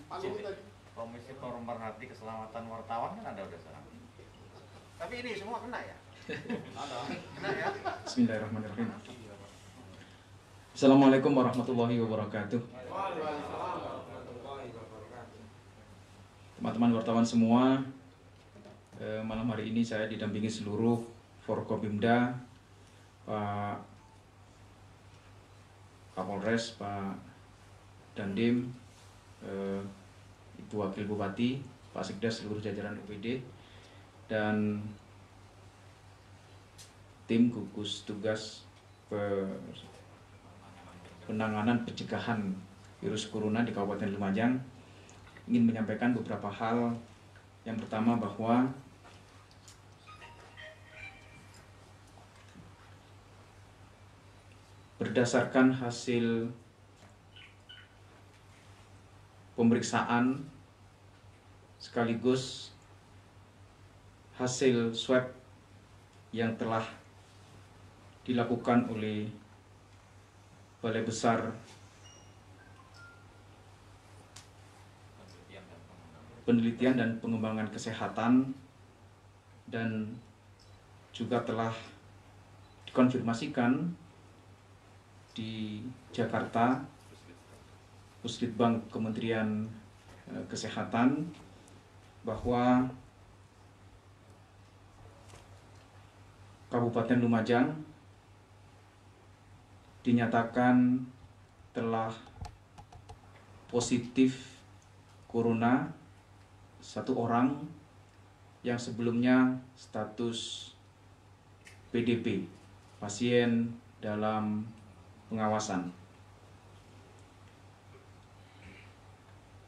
Komisi Pemerhati Keselamatan Wartawan kan ada udah sekarang. Tapi ini semua kena ya? Kena ya? Bismillahirrahmanirrahim. Assalamualaikum warahmatullahi wabarakatuh. Teman-teman wartawan semua, malam hari ini saya didampingi seluruh Forkopimda, Pak Kapolres, Pak Dandim, Ibu Wakil Bupati, Pak Sekdes, seluruh jajaran UPD, dan tim gugus tugas penanganan pencegahan virus corona di Kabupaten Lumajang. Ingin menyampaikan beberapa hal. Yang pertama, bahwa berdasarkan hasil pemeriksaan sekaligus hasil swab yang telah dilakukan oleh Balai Besar Penelitian dan Pengembangan Kesehatan dan juga telah dikonfirmasikan di Jakarta, Puslitbang Kementerian Kesehatan, bahwa Kabupaten Lumajang dinyatakan telah positif corona satu orang yang sebelumnya status PDP, pasien dalam pengawasan.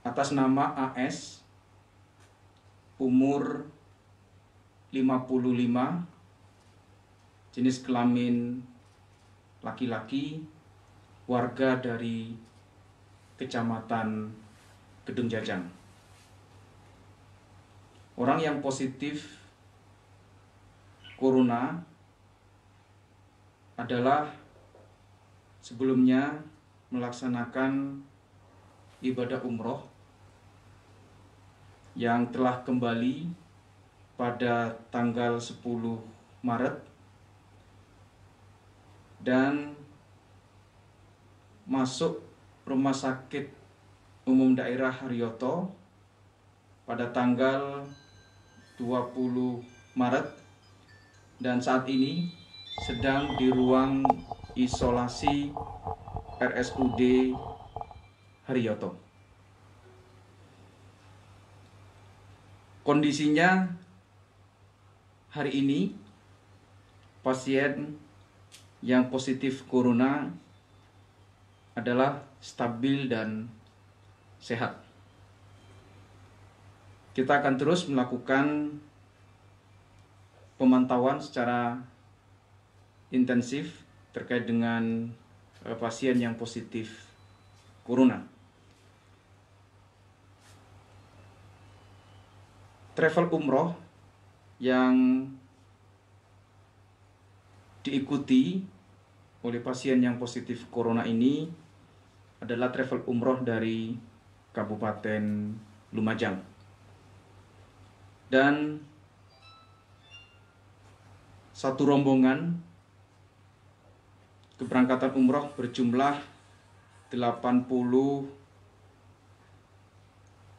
Atas nama AS, umur 55, jenis kelamin laki-laki, warga dari Kecamatan Gedung Jajang. Orang yang positif corona adalah sebelumnya melaksanakan ibadah umroh yang telah kembali pada tanggal 10 Maret dan masuk Rumah Sakit Umum Daerah Haryoto pada tanggal 20 Maret dan saat ini sedang di ruang isolasi RSUD Haryoto. Kondisinya hari ini pasien yang positif corona adalah stabil dan sehat. Kita akan terus melakukan pemantauan secara intensif terkait dengan pasien yang positif corona. Travel umroh yang diikuti oleh pasien yang positif corona ini adalah travel umroh dari Kabupaten Lumajang. Dan satu rombongan keberangkatan umroh berjumlah 80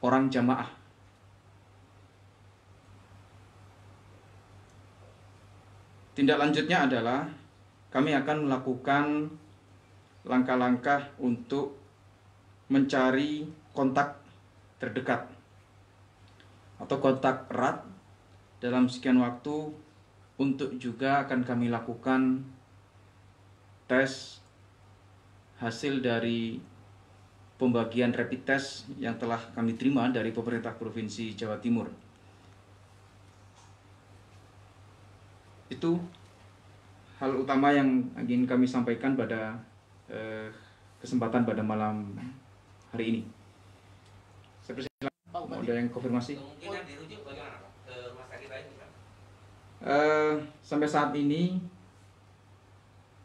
orang jamaah. Tindak lanjutnya adalah kami akan melakukan langkah-langkah untuk mencari kontak terdekat atau kontak erat dalam sekian waktu, untuk juga akan kami lakukan tes hasil dari pembagian rapid test yang telah kami terima dari pemerintah Provinsi Jawa Timur. Itu hal utama yang ingin kami sampaikan pada kesempatan pada malam hari ini. Saya persilakan, mau ada yang konfirmasi? Kemungkinan dirujuk bagaimana Pak? Ke rumah sakit lain bukan? Sampai saat ini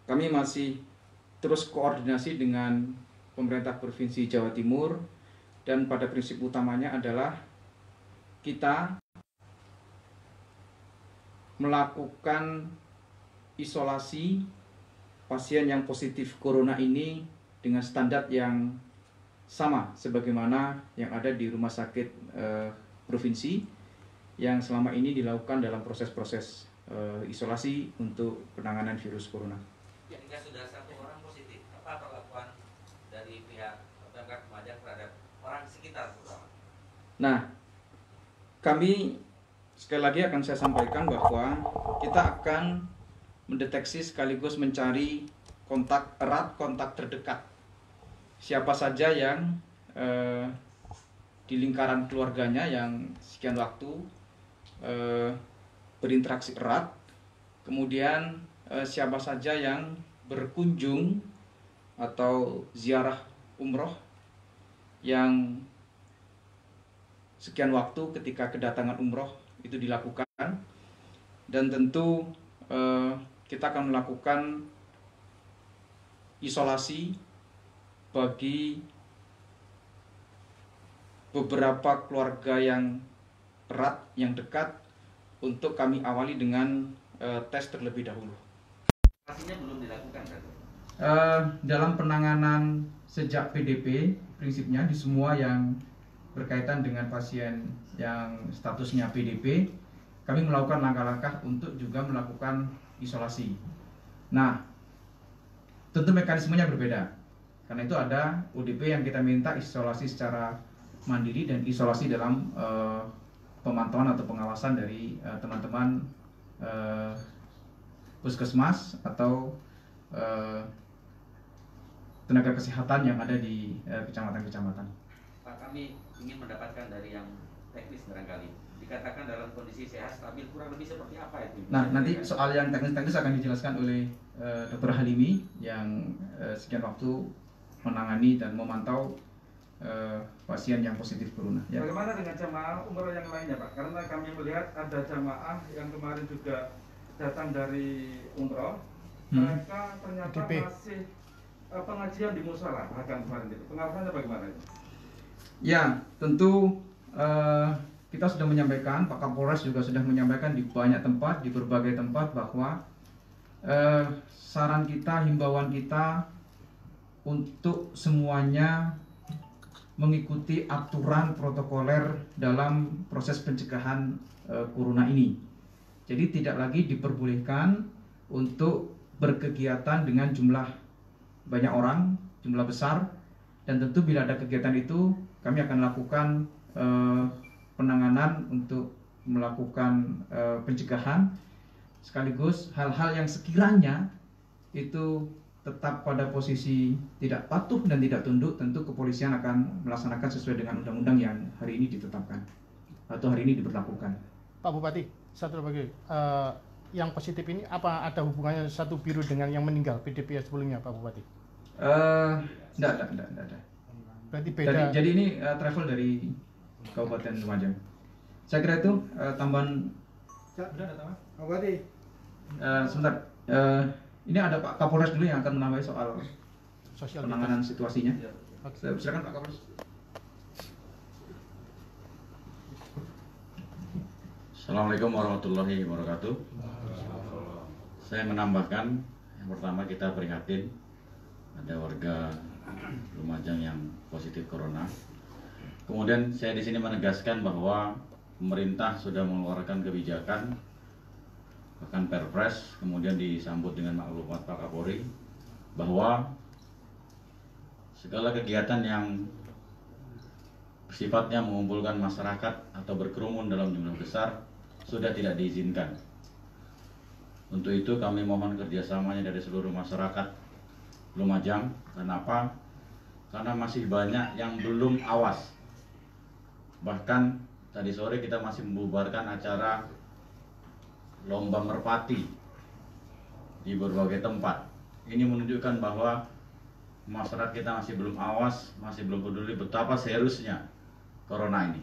kami masih terus koordinasi dengan pemerintah Provinsi Jawa Timur dan pada prinsip utamanya adalah kita melakukan isolasi pasien yang positif corona ini dengan standar yang sama sebagaimana yang ada di rumah sakit provinsi yang selama ini dilakukan dalam proses-proses isolasi untuk penanganan virus corona. Jika sudah satu orang positif, apa perlakuan dari pihak Pemkab Lumajang terhadap orang sekitar terutama? Nah, kami sekali lagi akan saya sampaikan bahwa kita akan mendeteksi sekaligus mencari kontak erat, kontak terdekat. Siapa saja yang di lingkaran keluarganya yang sekian waktu berinteraksi erat, kemudian siapa saja yang berkunjung atau ziarah umroh yang sekian waktu ketika kedatangan umroh itu dilakukan, dan tentu kita akan melakukan isolasi bagi beberapa keluarga yang erat, yang dekat, untuk kami awali dengan tes terlebih dahulu. Pastinya belum dilakukan kan? Dalam penanganan sejak PDP, prinsipnya di semua yang berkaitan dengan pasien yang statusnya PDP, kami melakukan langkah-langkah untuk juga melakukan isolasi. Nah, tentu mekanismenya berbeda. Karena itu ada ODP yang kita minta isolasi secara mandiri dan isolasi dalam pemantauan atau pengawasan dari teman-teman puskesmas atau tenaga kesehatan yang ada di kecamatan-kecamatan. Pak, kami ingin mendapatkan dari yang teknis barangkali. Dikatakan dalam kondisi sehat stabil, kurang lebih seperti apa itu? Nah, nanti soal yang teknis-teknis akan dijelaskan oleh Dr. Halimi yang sekian waktu menangani dan memantau pasien yang positif corona. Ya. Bagaimana dengan jamaah umroh yang lainnya, Pak? Karena kami melihat ada jamaah yang kemarin juga datang dari umroh, mereka ternyata masih pengajian di musala bahkan kemarin itu. Pengawasannya bagaimana itu? Ya, tentu kita sudah menyampaikan, Pak Kapolres juga sudah menyampaikan di banyak tempat, di berbagai tempat bahwa saran kita, himbauan kita untuk semuanya mengikuti aturan protokoler dalam proses pencegahan corona ini. Jadi tidak lagi diperbolehkan untuk berkegiatan dengan jumlah banyak orang, jumlah besar, dan tentu bila ada kegiatan itu kami akan lakukan penanganan untuk melakukan pencegahan, sekaligus hal-hal yang sekiranya itu tetap pada posisi tidak patuh dan tidak tunduk, tentu kepolisian akan melaksanakan sesuai dengan undang-undang yang hari ini ditetapkan atau hari ini diberlakukan. Pak Bupati, satu lagi, yang positif ini apa ada hubungannya satu biru dengan yang meninggal PDP sebelumnya, Pak Bupati? Enggak ada. Berarti beda. Jadi ini travel dari Kabupaten Lumajang. Saya kira itu tambahan. Sudah ada tambahan? Pak Bupati. Sebentar. Ini ada Pak Kapolres dulu yang akan menambahi soal Sosial penanganan situasinya. Okay. Silakan Pak Kapolres. Assalamualaikum warahmatullahi wabarakatuh. Saya menambahkan, yang pertama kita prihatin ada warga Lumajang yang positif corona. Kemudian saya di sini menegaskan bahwa pemerintah sudah mengeluarkan kebijakan, bahkan Perpres, kemudian disambut dengan maklumat Pak Kapolri, bahwa segala kegiatan yang sifatnya mengumpulkan masyarakat atau berkerumun dalam jumlah besar sudah tidak diizinkan. Untuk itu kami mohon kerjasamanya dari seluruh masyarakat Lumajang. Kenapa? Karena masih banyak yang belum awas. Bahkan tadi sore kita masih membubarkan acara lomba merpati di berbagai tempat. Ini menunjukkan bahwa masyarakat kita masih belum awas, masih belum peduli betapa seriusnya corona ini.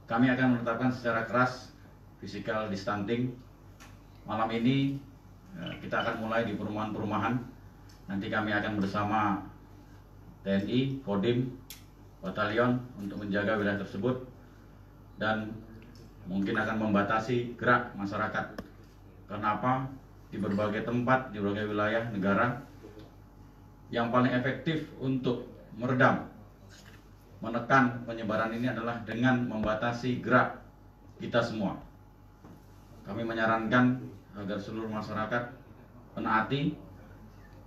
Kami akan menetapkan secara keras physical distancing. Malam ini kita akan mulai di perumahan-perumahan. Nanti kami akan bersama TNI, Kodim, batalion untuk menjaga wilayah tersebut dan mungkin akan membatasi gerak masyarakat. Kenapa? Di berbagai tempat, di berbagai wilayah negara, yang paling efektif untuk meredam, menekan penyebaran ini adalah dengan membatasi gerak kita semua. Kami menyarankan agar seluruh masyarakat menaati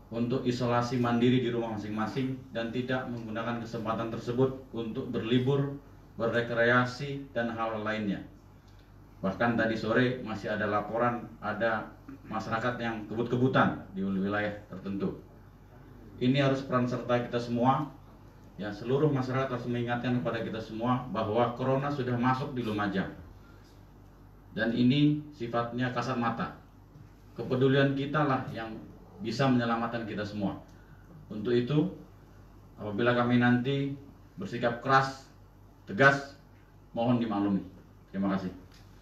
untuk isolasi mandiri di rumah masing-masing dan tidak menggunakan kesempatan tersebut untuk berlibur, berrekreasi, dan hal lainnya. Bahkan tadi sore masih ada laporan ada masyarakat yang kebut-kebutan di wilayah tertentu. Ini harus peran serta kita semua. Ya, seluruh masyarakat harus mengingatkan kepada kita semua bahwa corona sudah masuk di Lumajang. Dan ini sifatnya kasat mata. Kepedulian kita lah yang bisa menyelamatkan kita semua. Untuk itu, apabila kami nanti bersikap keras, tegas, mohon dimaklumi. Terima kasih.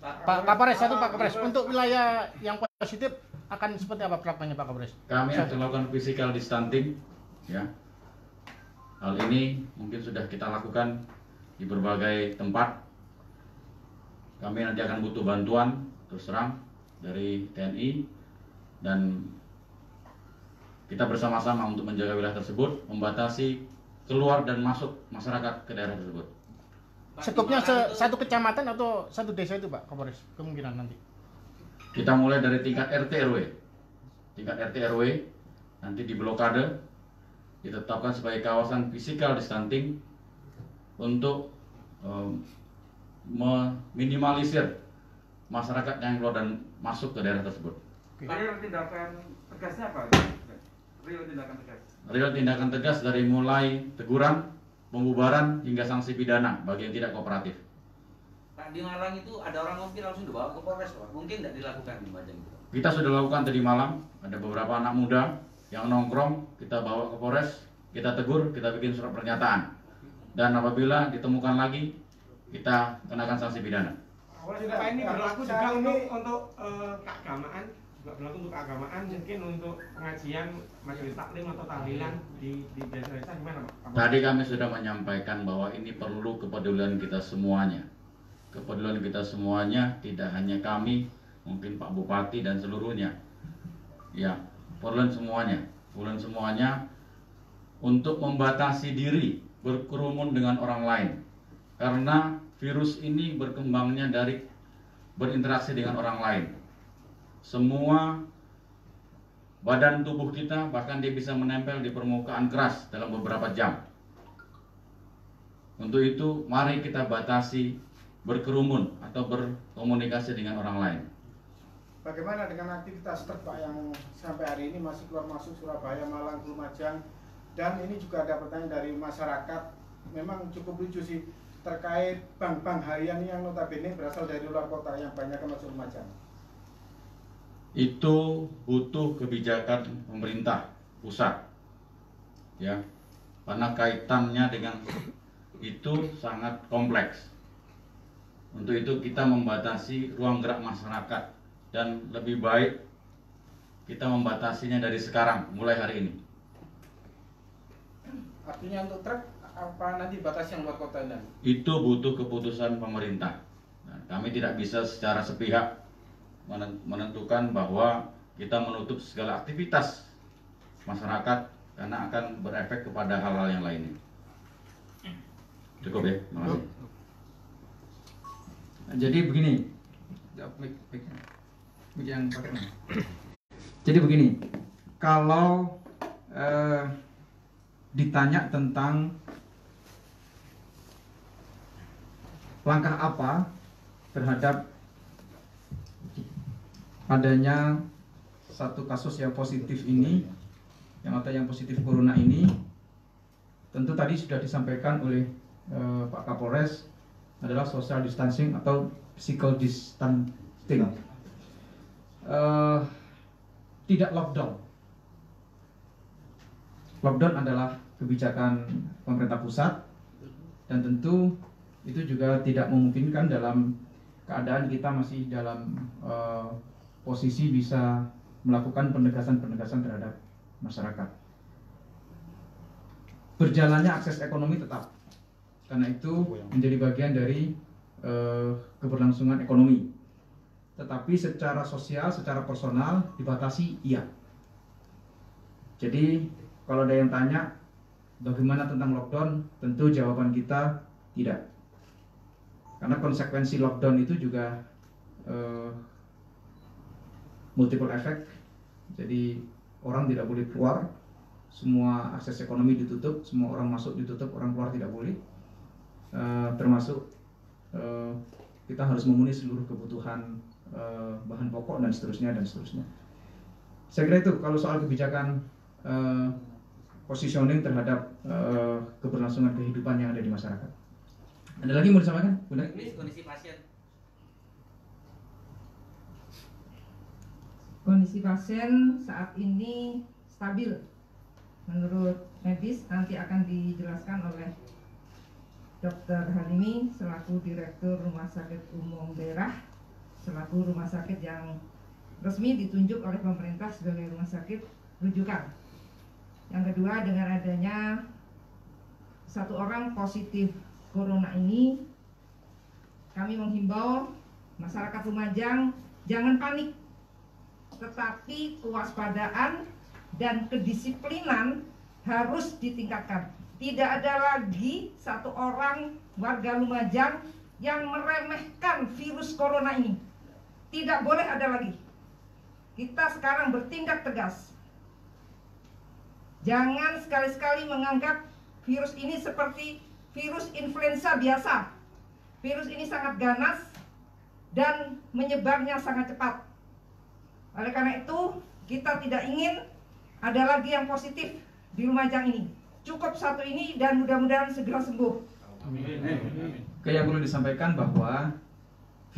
Pak Kapolres, Pak Kapolres, untuk wilayah yang positif akan seperti apa perlakuannya Pak Kapolres? Kami akan melakukan physical distancing, ya. Hal ini mungkin sudah kita lakukan di berbagai tempat. Kami nanti akan butuh bantuan terus terang dari TNI dan kita bersama-sama untuk menjaga wilayah tersebut, membatasi keluar dan masuk masyarakat ke daerah tersebut. Skopnya satu kecamatan atau satu desa itu Pak Kapolres kemungkinan nanti? Kita mulai dari tingkat RT RW. Tingkat RT RW nanti diblokade, ditetapkan sebagai kawasan physical distancing untuk meminimalisir masyarakat yang keluar dan masuk ke daerah tersebut. Real tindakan tegasnya apa? Real tindakan tegas. Real tindakan tegas dari mulai teguran, pembubaran hingga sanksi pidana bagi yang tidak kooperatif. Pak, di Malang itu ada orang ngopi langsung dibawa ke Polres, Pak. Mungkin tidak dilakukan di Lumajang itu. Kita sudah lakukan tadi malam, ada beberapa anak muda yang nongkrong, kita bawa ke Polres, kita tegur, kita bikin surat pernyataan. Dan apabila ditemukan lagi, kita kenakan sanksi pidana. Pak, ini berlaku juga untuk keagamaan, juga berlaku untuk keagamaan, mungkin untuk pengajian majelis taklim atau tahlilan di desa-desa gimana Pak? Tadi kami sudah menyampaikan bahwa ini perlu kepedulian kita semuanya. Kepedulian kita semuanya, tidak hanya kami, mungkin Pak Bupati dan seluruhnya. Ya, kepedulian semuanya untuk membatasi diri berkerumun dengan orang lain. Karena virus ini berkembangnya dari berinteraksi dengan orang lain. Semua badan tubuh kita bahkan dia bisa menempel di permukaan keras dalam beberapa jam. Untuk itu mari kita batasi berkerumun atau berkomunikasi dengan orang lain. Bagaimana dengan aktivitas truk Pak yang sampai hari ini masih keluar masuk Surabaya, Malang, Lumajang, dan ini juga ada pertanyaan dari masyarakat, memang cukup lucu sih terkait bank-bank harian yang notabene berasal dari luar kota yang banyak masuk Lumajang. Itu butuh kebijakan pemerintah pusat, ya, karena kaitannya dengan itu sangat kompleks. Untuk itu kita membatasi ruang gerak masyarakat dan lebih baik kita membatasinya dari sekarang, mulai hari ini. Artinya untuk truk apa nanti batas yang luar kota ini? Itu butuh keputusan pemerintah. Nah, kami tidak bisa secara sepihak menentukan bahwa kita menutup segala aktivitas masyarakat karena akan berefek kepada hal-hal yang lainnya. Cukup ya, terima kasih. Jadi begini, jadi begini, kalau ditanya tentang langkah apa terhadap adanya satu kasus yang positif ini, yang positif corona ini, tentu tadi sudah disampaikan oleh Pak Kapolres adalah social distancing atau physical distancing, tidak lockdown. Lockdown adalah kebijakan pemerintah pusat dan tentu itu juga tidak memungkinkan dalam keadaan kita masih dalam posisi bisa melakukan penegasan-penegasan terhadap masyarakat. Berjalannya akses ekonomi tetap, karena itu menjadi bagian dari keberlangsungan ekonomi. Tetapi secara sosial, secara personal dibatasi, iya. Jadi kalau ada yang tanya bagaimana tentang lockdown, tentu jawaban kita tidak. Karena konsekuensi lockdown itu juga multiple effect. Jadi orang tidak boleh keluar, semua akses ekonomi ditutup, semua orang masuk ditutup, orang keluar tidak boleh. Termasuk kita harus memenuhi seluruh kebutuhan bahan pokok dan seterusnya dan seterusnya. Saya kira itu kalau soal kebijakan positioning terhadap keberlangsungan kehidupan yang ada di masyarakat. Ada lagi mau disampaikan, Bunda? Kondisi pasien. Kondisi pasien saat ini stabil. Menurut medis nanti akan dijelaskan oleh Dr. Halimi selaku Direktur Rumah Sakit Umum Daerah, selaku rumah sakit yang resmi ditunjuk oleh pemerintah sebagai rumah sakit rujukan. Yang kedua, dengan adanya 1 orang positif corona ini, kami menghimbau masyarakat Lumajang jangan panik, tetapi kewaspadaan dan kedisiplinan harus ditingkatkan. Tidak ada lagi 1 orang warga Lumajang yang meremehkan virus corona ini. Tidak boleh ada lagi. Kita sekarang bertindak tegas. Jangan sekali-sekali menganggap virus ini seperti virus influenza biasa. Virus ini sangat ganas dan menyebarnya sangat cepat. Oleh karena itu, kita tidak ingin ada lagi yang positif di Lumajang ini. Cukup 1 ini dan mudah-mudahan segera sembuh. Amin. Oke, yang perlu disampaikan bahwa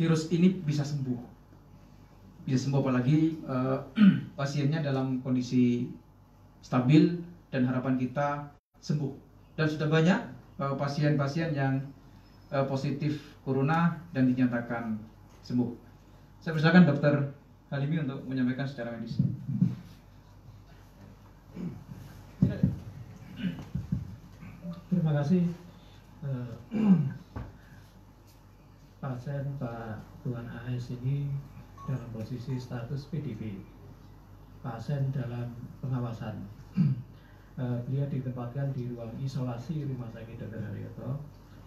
virus ini bisa sembuh. Bisa sembuh apalagi pasiennya dalam kondisi stabil dan harapan kita sembuh. Dan sudah banyak pasien-pasien yang positif corona dan dinyatakan sembuh. Saya persilakan Dr. Halimi untuk menyampaikan secara medis. Terima kasih. Pasien Pak Tuan AS ini dalam posisi status PDP. Pasien dalam pengawasan. Beliau ditempatkan di ruang isolasi Rumah Sakit Dr. Haryoto,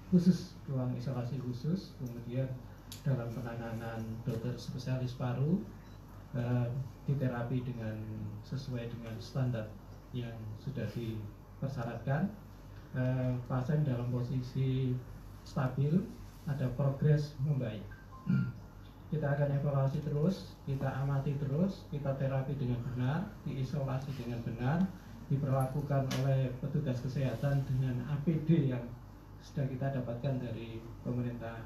khusus ruang isolasi khusus, kemudian dalam penanganan dokter spesialis paru, diterapi dengan sesuai dengan standar yang sudah dipersyaratkan. Pasien dalam posisi stabil, ada progres membaik. Kita akan evaluasi terus, kita amati terus, kita terapi dengan benar, diisolasi dengan benar, diperlakukan oleh petugas kesehatan dengan APD yang sudah kita dapatkan dari pemerintah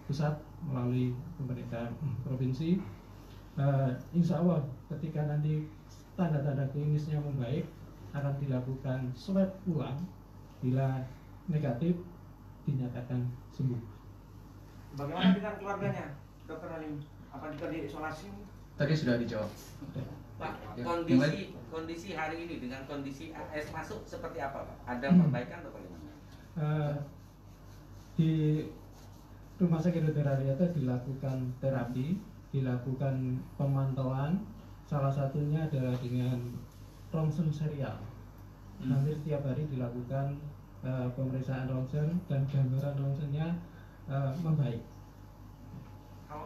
pusat melalui pemerintah provinsi. Insya Allah ketika nanti tanda-tanda klinisnya membaik, akan dilakukan swab ulang. Bila negatif, dinyatakan sembuh. Bagaimana dengan keluarganya, Dokter Halim? Apa juga diisolasi? Tadi sudah dijawab. Pak, Ya, kondisi hari ini dengan kondisi AS masuk seperti apa, Pak? Ada perbaikan atau bagaimana? Di Rumah Sakit Dr. Haryoto dilakukan terapi, dilakukan pemantauan. Salah satunya adalah dengan ronsen serial. Hampir setiap hari dilakukan pemeriksaan ronsen dan gambaran ronsennya membaik.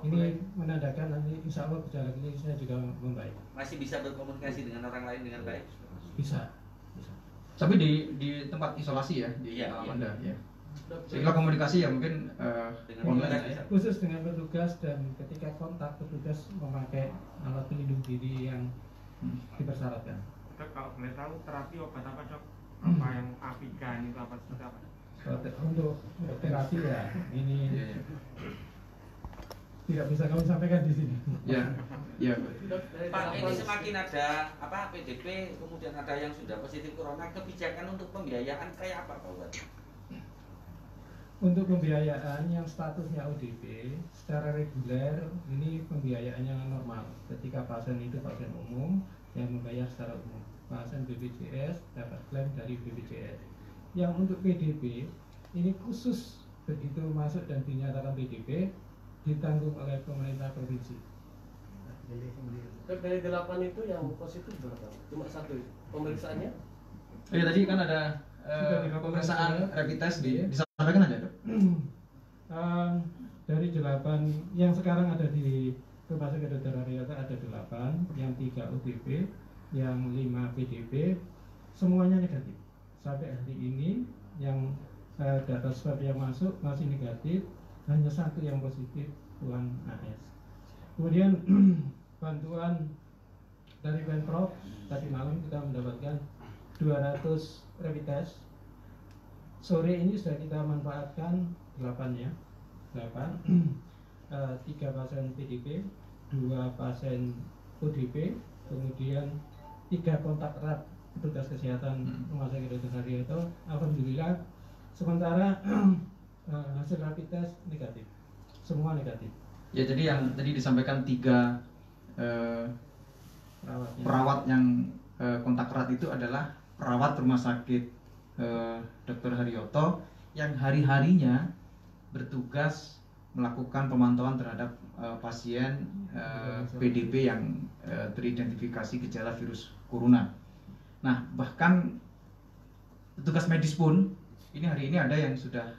Ini menandakan nanti insya Allah gejala klinisnya juga membaik. Masih bisa berkomunikasi dengan orang lain dengan baik? Bisa. Tapi di tempat isolasi ya, di Anda ya. Sehingga komunikasi ya mungkin online ya. Khusus dengan petugas dan ketika kontak petugas memakai alat pelindung diri yang dipersyaratkan. Dok, kalau boleh tahu terapi obat apa, Dok? Apa yang Avigan itu apa seperti apa? Untuk terapi ya ini tidak bisa kami sampaikan di sini. Ya, ya. Pak, ini semakin ada apa PDP, kemudian ada yang sudah positif corona, kebijakan untuk pembiayaan kayak apa, Pak Bupati? Untuk pembiayaan yang statusnya ODP secara reguler ini pembiayaannya normal. Ketika pasien itu pasien umum yang membayar secara umum, pasien BPJS dapat klaim dari BPJS. Yang untuk PDP ini khusus begitu masuk dan dinyatakan PDP ditanggung oleh pemerintah provinsi. Dari 8 itu yang positif berapa? Cuma 1 pemeriksaannya? Oh ya, tadi kan ada pemeriksaan rapid test disampaikan aja, Dok. Dari 8 yang sekarang ada di Rumah Sakit Dr. Haryoto ada 8, yang 3 ODP, yang 5 PDP, semuanya negatif. Sampai hari ini yang data swab yang masuk masih negatif, hanya 1 yang positif, Tuan AS. Kemudian bantuan dari Pemprov tadi malam kita mendapatkan 200 rapid test. Sore ini sudah kita manfaatkan 8 ya, 8. 3 pasien PDP, 2 pasien ODP, kemudian 3 kontak erat petugas kesehatan Rumah Sakit Dr. Haryoto. Alhamdulillah sementara hasil rapid test negatif, semua negatif. Ya, jadi yang tadi disampaikan 3 perawat yang kontak erat itu adalah perawat Rumah Sakit Dr. Haryoto yang hari-harinya bertugas melakukan pemantauan terhadap pasien PDP yang teridentifikasi gejala virus corona. Nah, bahkan petugas medis pun ini hari ini ada yang sudah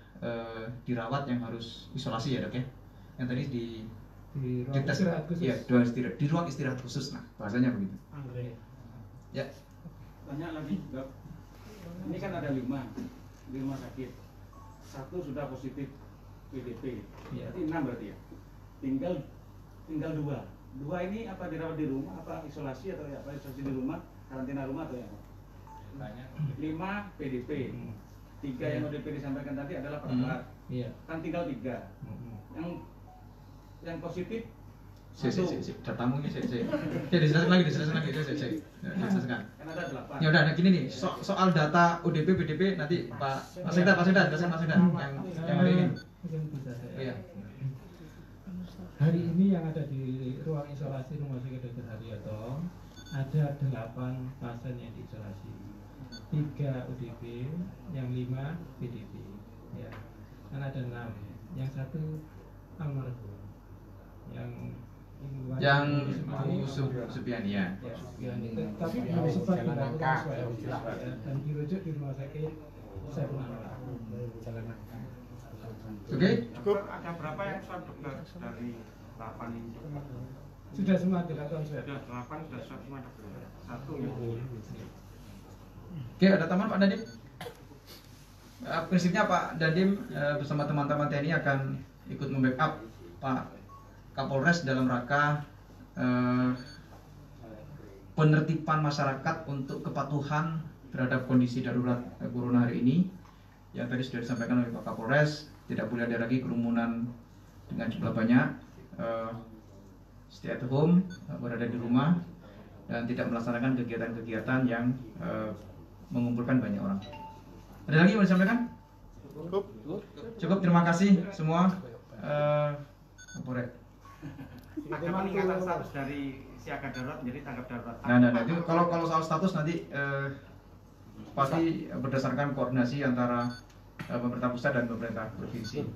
dirawat yang harus isolasi ya, Dok ya. Yang tadi di ruang istirahat khusus. Ya, di ruang istirahat khusus. Nah, bahasanya begitu. Ya. Tanya lagi, Dok. Ini kan ada 5 di rumah sakit. 1 sudah positif PDP. Ya. Berarti 6 berarti ya. Tinggal 2. 2 ini apa dirawat di rumah, apa isolasi atau apa isolasi di rumah, karantina rumah atau apa? 5 PDP. 3 yang ODP disampaikan tadi adalah perawat. Iya. Kan tinggal 3. Yang positif Datamu ini dijelaskan lagi. Dijelaskan. Kan ada 8. Ya udah, nah gini nih, soal data ODP, PDP nanti Pak Seda, jelaskan Mas Seda yang hari ini. Iya. Hari ini yang ada di ruang isolasi Rumah Sakit Dr. Haryoto ada 8 pasien yang diisolasi, 3 ODP, yang 5 PDP. Ya, kan ada 6, yang 1 almarhum, yang Bu Supiani ya. Tapi belum sempat dilakukan swab dan dirujuk di Rumah Sakit Saiful Anwar. Oke. Cukup. Ada berapa yang swab, Dokter, dari 8 ini? Sudah semua dilakukan swab. Sudah 8 sudah swab semua, Dokter. 1 ya. Oke, ada teman Pak Dandim. Prinsipnya Pak Dandim bersama teman-teman TNI akan ikut membackup Pak Kapolres dalam rangka penertiban masyarakat untuk kepatuhan terhadap kondisi darurat corona hari ini. Yang tadi sudah disampaikan oleh Pak Kapolres, tidak boleh ada lagi kerumunan dengan jumlah banyak, stay at home, berada di rumah, dan tidak melaksanakan kegiatan-kegiatan yang mengumpulkan banyak orang. Ada lagi yang mau disampaikan? Cukup, terima kasih semua. Kapolres. Ada peningkatan status dari siaga darurat menjadi tanggap darurat. Nah, itu kalau soal status nanti pasti berdasarkan koordinasi antara pemerintah pusat dan pemerintah provinsi.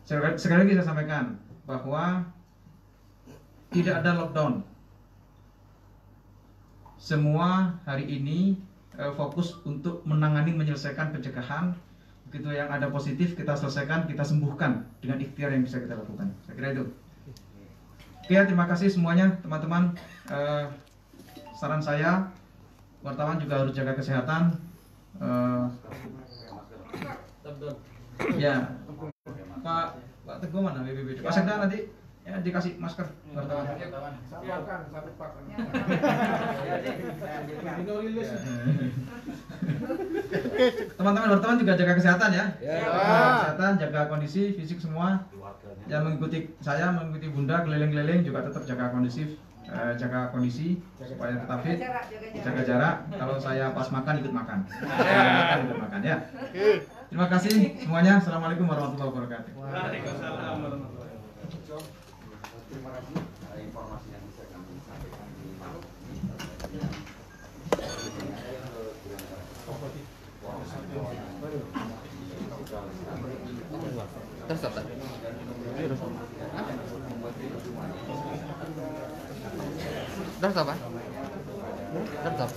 Sekali lagi saya sampaikan bahwa tidak ada lockdown. Semua hari ini fokus untuk menangani, menyelesaikan pencegahan. Begitu yang ada positif kita selesaikan, kita sembuhkan dengan ikhtiar yang bisa kita lakukan. Saya kira itu. Oke, terima kasih semuanya teman-teman. Saran saya, wartawan juga harus jaga kesehatan. Ya, Pak Teguh mana BPBD? Pak Sekda nanti ya dikasih masker wartawan. Teman-teman wartawan juga jaga kesehatan ya. Kesehatan, jaga kondisi fisik semua. Yang mengikuti saya, mengikuti Bunda keliling-keliling juga tetap jaga kondisi supaya tetap fit, jaga jarak. Kalau saya pas makan ikut makan. Ikut makan ya. Terima kasih semuanya. Assalamualaikum warahmatullahi wabarakatuh. Waalaikumsalam warahmatullahi wabarakatuh. Terima kasih informasi yang bisa kami sampaikan di malam ini. Terus apa? Terus apa? Terus apa?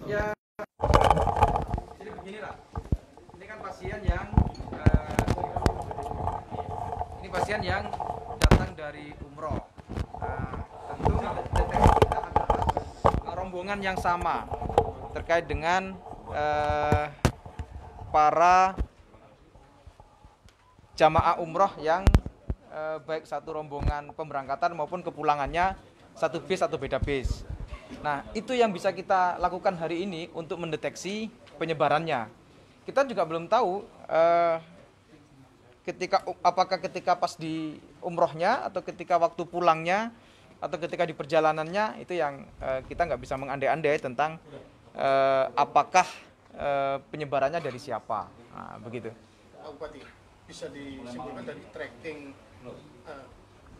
Ya, jadi beginilah. Ini kan pasien yang datang dari umroh. Tentu deteksi kita adalah rombongan yang sama terkait dengan para jamaah umroh yang baik satu rombongan pemberangkatan maupun kepulangannya satu bis atau beda bis. Nah, itu yang bisa kita lakukan hari ini untuk mendeteksi penyebarannya. Kita juga belum tahu apakah ketika pas di umrohnya atau ketika waktu pulangnya atau ketika di perjalanannya, itu yang kita nggak bisa mengandai-andai tentang apakah penyebarannya dari siapa. Nah, begitu. Pak Bupati, bisa disimpulkan dari tracking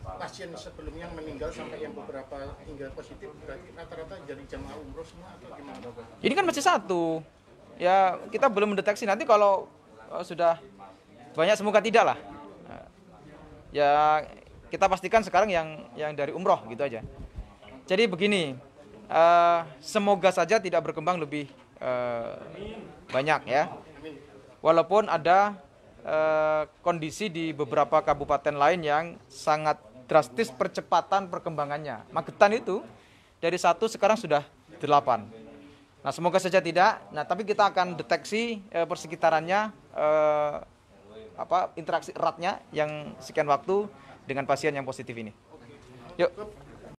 pasien sebelumnya yang meninggal sampai yang beberapa hingga positif, berarti rata-rata jadi jamaah umroh semua atau gimana? Ini kan masih satu. Ya, kita belum mendeteksi. Nanti kalau sudah banyak, semoga tidak lah. Ya, kita pastikan sekarang yang dari umroh gitu aja. Jadi begini, semoga saja tidak berkembang lebih banyak ya. Walaupun ada kondisi di beberapa kabupaten lain yang sangat drastis percepatan perkembangannya. Magetan itu dari 1 sekarang sudah 8. Nah, semoga saja tidak. Nah, tapi kita akan deteksi persekitarannya, interaksi eratnya yang sekian waktu dengan pasien yang positif ini. Yuk.